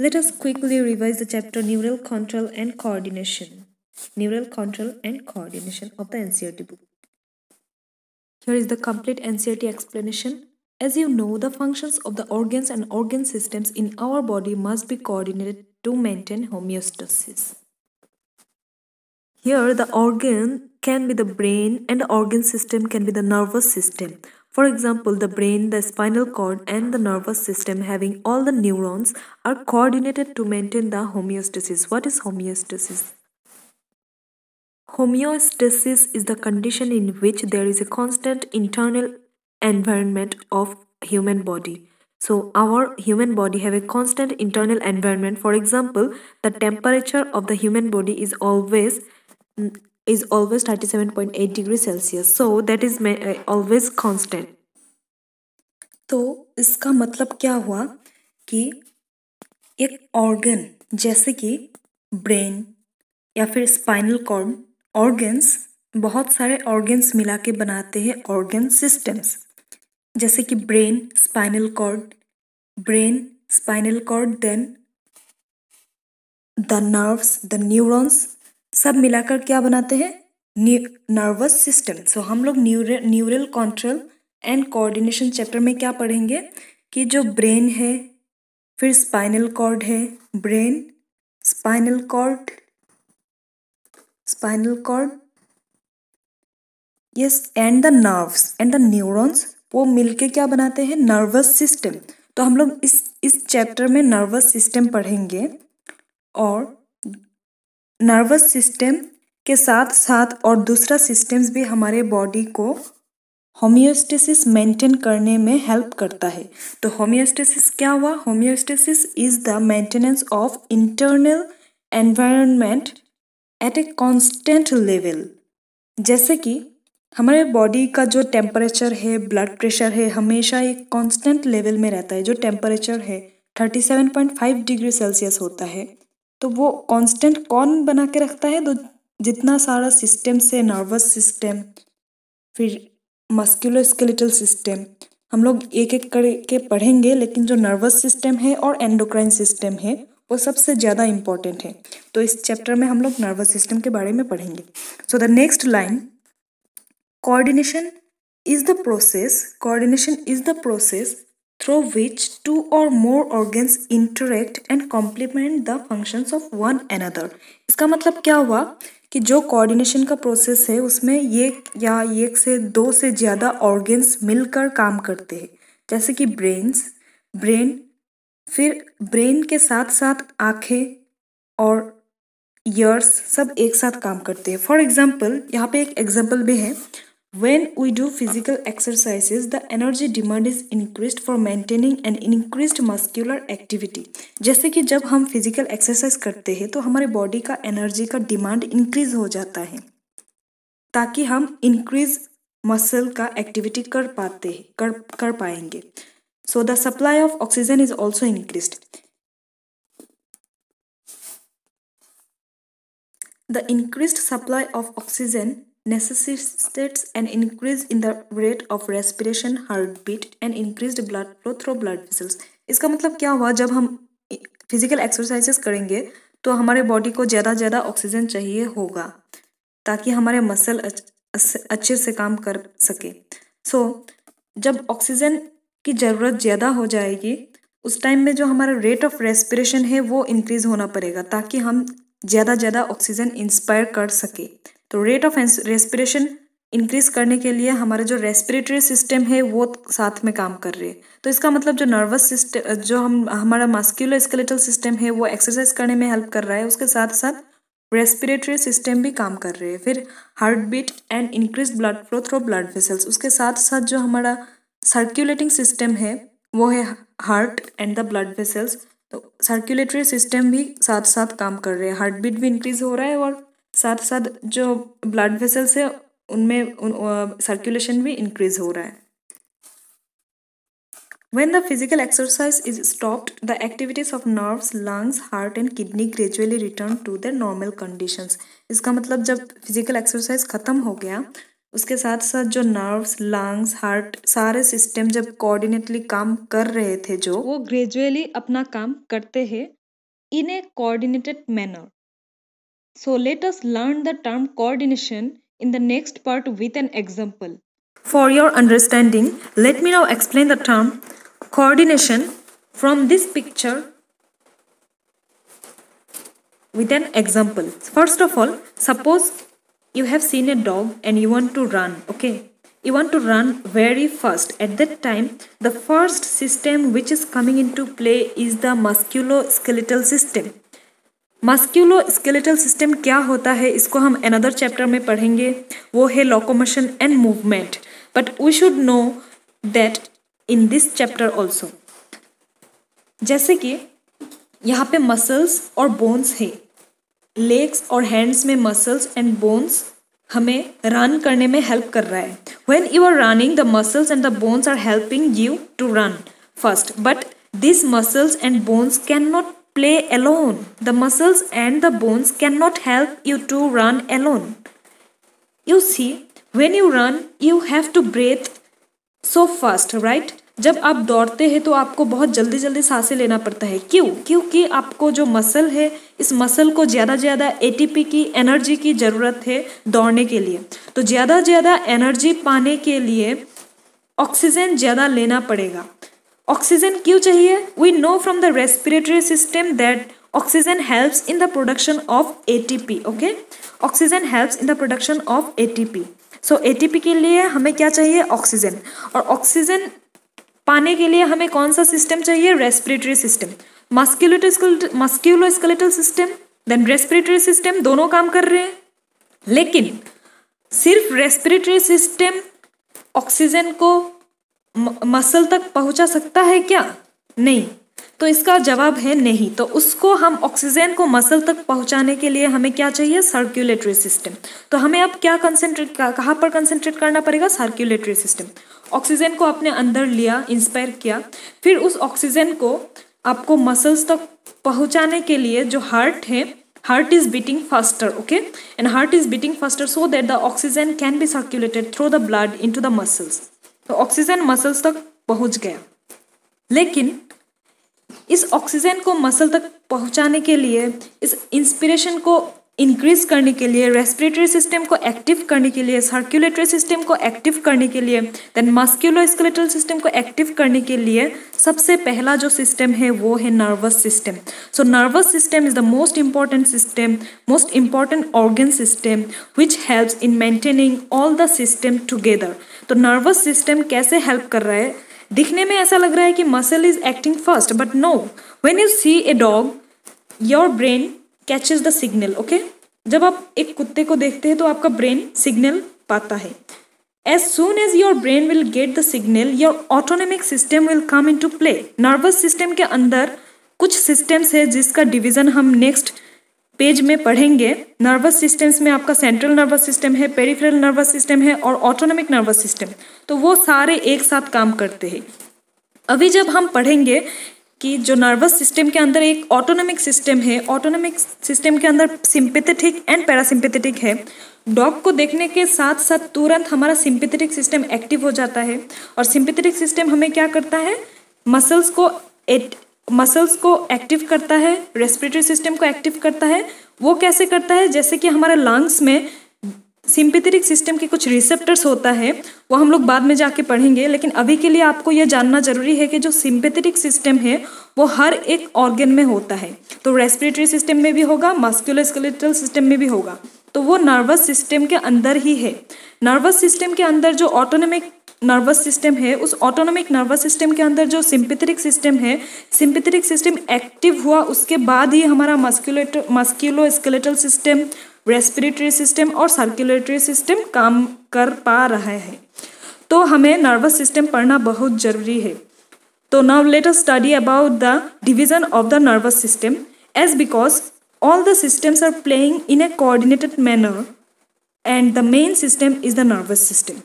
Let us quickly revise the chapter Neural Control and Coordination. Neural Control and Coordination of the NCERT book. Here is the complete NCERT explanation. As you know, the functions of the organs and organ systems in our body must be coordinated to maintain homeostasis. Here, the organ can be the brain and the organ system can be the nervous system. For example, the brain, the spinal cord, and the nervous system having all the neurons are coordinated to maintain the homeostasis. What is homeostasis? Homeostasis is the condition in which there is a constant internal environment of human body. So our human body have a constant internal environment. For example, the temperature of the human body is always 37.8 degrees Celsius. So that is always constant. तो इसका मतलब क्या हुआ कि एक organ जैसे कि brain या फिर स्पाइनल कॉर्ड ऑर्गन्स बहुत सारे ऑर्गन्स मिला के बनाते हैं ऑर्गन सिस्टम्स, जैसे कि brain spinal cord then the nerves, the neurons, सब मिलाकर क्या बनाते हैं नर्वस सिस्टम। सो हम लोग neural control and coordination chapter में क्या पढ़ेंगे कि जो ब्रेन है, फिर स्पाइनल कॉर्ड है, brain spinal cord yes and the nerves and the neurons, वो मिलके क्या बनाते हैं नर्वस सिस्टम। तो हम लोग इस चैप्टर में नर्वस सिस्टम पढ़ेंगे और नर्वस सिस्टम के साथ साथ और दूसरा सिस्टम्स भी हमारे बॉडी को होमियोस्टेसिस मेंटेन करने में हेल्प करता है। तो होमियोस्टेसिस क्या हुआ? Homeostasis is the maintenance of internal environment at a constant level. जैसे कि हमारे बॉडी का जो टेम्परेचर है, ब्लड प्रेशर है, हमेशा एक कांस्टेंट लेवल में रहता है। जो टेम्परेचर है 37.5 डिग्री सेल्सियस होता है, तो वो कांस्टेंट कौन बना के रखता है? तो जितना सारा सिस्टम से नर्वस सिस्टम, फिर मस्कुलोस्केलेटल सिस्टम, हम लोग एक एक करके पढ़ेंगे, लेकिन जो नर्वस सिस्टम है और एंडोक्राइन सिस्टम है वो सबसे ज़्यादा इम्पॉर्टेंट है। तो इस चैप्टर में हम लोग नर्वस सिस्टम के बारे में पढ़ेंगे। So the next line, coordination is the process through which two or more organs interact and complement the functions of one another। इसका मतलब क्या हुआ कि जो कोऑर्डिनेशन का प्रोसेस है उसमें एक से दो से ज़्यादा ऑर्गन्स मिलकर काम करते हैं, जैसे कि ब्रेन, फिर ब्रेन के साथ साथ आँखें और ईयर्स सब एक साथ काम करते हैं। फॉर एग्जाम्पल, यहाँ पे एक एग्जाम्पल भी है, when we do physical exercises the energy demand is increased for maintaining an increased muscular activity। जैसे कि जब हम फिजिकल एक्सरसाइज करते हैं तो हमारे बॉडी का एनर्जी का डिमांड इंक्रीज हो जाता है ताकि हम इंक्रीज मसल का एक्टिविटी कर पाएंगे। So the supply of oxygen is also increased. The increased supply of oxygen necessitates an increase in the rate of respiration, heartbeat and increased blood flow through blood vessels। इसका मतलब क्या हुआ? जब हम physical exercises करेंगे तो हमारे body को ज़्यादा ऑक्सीजन चाहिए होगा ताकि हमारे मसल अच्छे से काम कर सके। सो जब ऑक्सीजन की ज़रूरत ज़्यादा हो जाएगी उस टाइम में जो हमारा रेट ऑफ रेस्पिरेशन है वो इंक्रीज होना पड़ेगा ताकि हम ज़्यादा ऑक्सीजन इंस्पायर कर सके। तो रेट ऑफ रेस्पिरेशन इंक्रीज करने के लिए हमारा जो रेस्पिरेटरी सिस्टम है वो साथ में काम कर रहे हैं। तो इसका मतलब जो नर्वस सिस्टम, जो हमारा मस्कुलोस्केलेटल सिस्टम है वो एक्सरसाइज करने में हेल्प कर रहा है, उसके साथ साथ रेस्पिरेटरी सिस्टम भी काम कर रहे हैं। फिर heart beat and increase blood flow through blood vessels, उसके साथ साथ जो हमारा सर्कुलेटिंग सिस्टम है वो है heart and the blood vessels. तो सर्कुलेटरी सिस्टम भी साथ साथ काम कर रहे हैं, हार्ट बीट भी इंक्रीज हो रहा है और साथ साथ जो ब्लड वेसल्स है उनमें सर्कुलेशन भी इंक्रीज हो रहा है। When the physical exercise is stopped, the activities of nerves, lungs, heart and kidney gradually return to their normal conditions। इसका मतलब जब फिजिकल एक्सरसाइज खत्म हो गया उसके साथ साथ जो नर्व्स, लंग्स, हार्ट सारे सिस्टम जब कोऑर्डिनेटली काम कर रहे थे जो वो ग्रेजुअली अपना काम करते हैं in a coordinated manner. So let us learn the term coordination in the next part with an example. For your understanding, let me now explain the term coordination from this picture with an example. First of all, suppose you have seen a dog and you want to run, okay? You want to run very fast. At that time, the first system which is coming into play is the musculoskeletal system. Musculoskeletal system क्या होता है इसको हम another chapter में पढ़ेंगे, वो है locomotion and movement, but we should know that in this chapter also. जैसे कि यहाँ पे मसल्स और बोन्स है, लेग्स और हैंड्स में मसल्स एंड बोन्स हमें रन करने में हेल्प कर रहा है. When you are running the muscles and the bones are helping you to run first, but this muscles and bones can not play alone. The muscles and the bones cannot help you to run alone. You see, when you run, you have to breathe so fast, right? जब आप दौड़ते हैं तो आपको बहुत जल्दी जल्दी सांसें लेना पड़ता है. क्यों? क्योंकि आपको जो मसल है, इस मसल को ज़्यादा ज़्यादा एटीपी की एनर्जी की ज़रूरत है दौड़ने के लिए. तो ज़्यादा ज़्यादा एनर्जी पाने के लिए ऑक्सीजन ज़्यादा लेना पड़ेगा. ऑक्सीजन क्यों चाहिए? We know from the respiratory system that oxygen helps in the production of ATP. Okay, oxygen helps in the production of ATP. So ATP के लिए हमें क्या चाहिए? ऑक्सीजन. और ऑक्सीजन पाने के लिए हमें कौन सा सिस्टम चाहिए? Respiratory system. Musculoskeletal system then respiratory system दोनों काम कर रहे हैं, लेकिन सिर्फ रेस्पिरेटरी सिस्टम ऑक्सीजन को मसल तक पहुंचा सकता है क्या? नहीं. तो इसका जवाब है नहीं. तो उसको हम ऑक्सीजन को मसल तक पहुंचाने के लिए हमें क्या चाहिए? Circulatory system. तो हमें अब क्या कहाँ पर कंसंट्रेट करना पड़ेगा? Circulatory system. ऑक्सीजन को अपने अंदर लिया, इंस्पायर किया, फिर उस ऑक्सीजन को आपको मसल्स तक पहुंचाने के लिए जो हार्ट है, heart is beating faster, okay, and heart is beating faster so that the oxygen can be circulated through the blood into the muscles. तो ऑक्सीजन मसल्स तक पहुंच गया, लेकिन इस ऑक्सीजन को मसल तक पहुंचाने के लिए, इस इंस्पिरेशन को इंक्रीज करने के लिए, रेस्पिरेटरी सिस्टम को एक्टिव करने के लिए, सर्कुलेटरी सिस्टम को एक्टिव करने के लिए, देन मस्क्यूलोस्केलेटल सिस्टम को एक्टिव करने के लिए सबसे पहला जो सिस्टम है वो है nervous system. So nervous system is the most important system, most important organ system which helps in maintaining all the system together. तो नर्वस सिस्टम कैसे हेल्प कर रहा है? दिखने में ऐसा लग रहा है कि muscle is acting first, but no. When you see a dog, your brain catches the signal. Okay, जब आप एक कुत्ते को देखते हैं तो आपका ब्रेन सिग्नल पाता है. As soon as your brain will get the signal, your autonomic system will come into play. Nervous system के अंदर कुछ सिस्टम्स है जिसका डिवीजन हम नेक्स्ट पेज में पढ़ेंगे. नर्वस सिस्टम्स में आपका सेंट्रल नर्वस सिस्टम है, पेरिफेरल नर्वस सिस्टम है और ऑटोनॉमिक नर्वस सिस्टम. तो वो सारे एक साथ काम करते हैं. अभी जब हम पढ़ेंगे कि जो नर्वस सिस्टम के अंदर एक ऑटोनॉमिक सिस्टम है, ऑटोनॉमिक सिस्टम के अंदर सिंपैथेटिक एंड पैरासिम्पैथेटिक है. डॉग को देखने के साथ साथ तुरंत हमारा सिंपैथेटिक सिस्टम एक्टिव हो जाता है, और सिंपैथेटिक सिस्टम हमें क्या करता है? मसल्स को एक्टिव करता है, रेस्पिरेटरी सिस्टम को एक्टिव करता है. वो कैसे करता है? जैसे कि हमारे लंग्स में सिंपैथेटिक सिस्टम के कुछ रिसेप्टर्स होता है, वो हम लोग बाद में जाके पढ़ेंगे, लेकिन अभी के लिए आपको यह जानना जरूरी है कि जो सिंपैथेटिक सिस्टम है वो हर एक ऑर्गन में होता है. तो रेस्पिरेटरी सिस्टम में भी होगा, मस्क्यूलोस्केलेटल सिस्टम में भी होगा. तो वो नर्वस सिस्टम के अंदर ही है. नर्वस सिस्टम के अंदर जो ऑटोनॉमिक नर्वस सिस्टम है, उस ऑटोनॉमिक नर्वस सिस्टम के अंदर जो सिंपैथेटिक सिस्टम है, सिंपैथेटिक सिस्टम एक्टिव हुआ उसके बाद ही हमारा मस्क्यूलोस्केलेटल सिस्टम, रेस्पिरेटरी सिस्टम और सर्कुलेटरी सिस्टम काम कर पा रहा है. तो हमें नर्वस सिस्टम पढ़ना बहुत जरूरी है. तो now let us study about the division of the nervous system, as because all the systems are playing in a coordinated manner and the main system is the nervous system.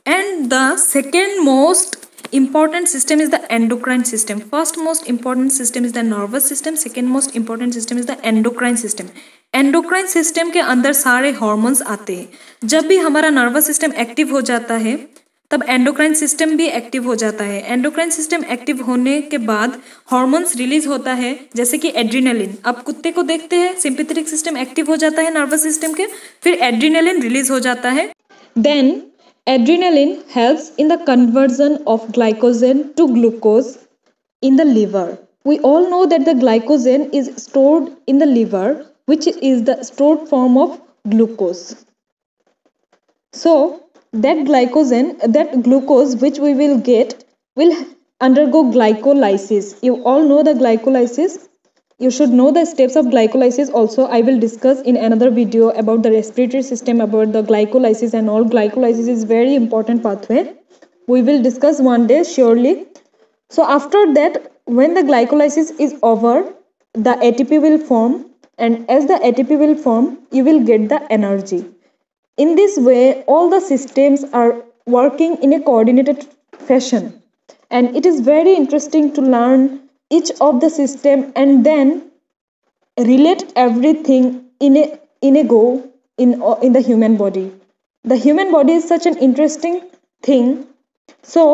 And the second most important system is the endocrine system. First most important system is the nervous system, second most important system is the endocrine system. Endocrine system के अंदर सारे hormones आते हैं. जब भी हमारा nervous system active हो जाता है तब एंडोक्राइन सिस्टम भी एक्टिव हो जाता है। एंडोक्राइन सिस्टम एक्टिव होने के बाद हार्मोन्स रिलीज होता है, जैसे कि एड्रीनलिन। अब कुत्ते को देखते हैं, सिंपैथेटिक सिस्टम एक्टिव हो जाता है नर्वस सिस्टम के, फिर एड्रीनलिन रिलीज हो जाता है। Then adrenaline helps in the conversion of glycogen to glucose in the liver. We all know that the glycogen is stored in the liver, which is the stored form of glucose. So that glycogen, that glucose which we will get, will undergo glycolysis. You all know the glycolysis. You should know the steps of glycolysis also. I will discuss in another video about the respiratory system, about the glycolysis and all. Glycolysis is very important pathway. We will discuss one day surely. So after that, when the glycolysis is over, the ATP will form, and as the ATP will form, you will get the energy. In this way, all the systems are working in a coordinated fashion, and it is very interesting to learn each of the system and then relate everything in a go in the human body. The human body is such an interesting thing. So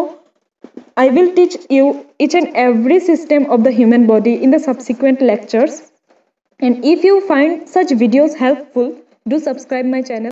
I will teach you each and every system of the human body in the subsequent lectures. And if you find such videos helpful, do subscribe my channel.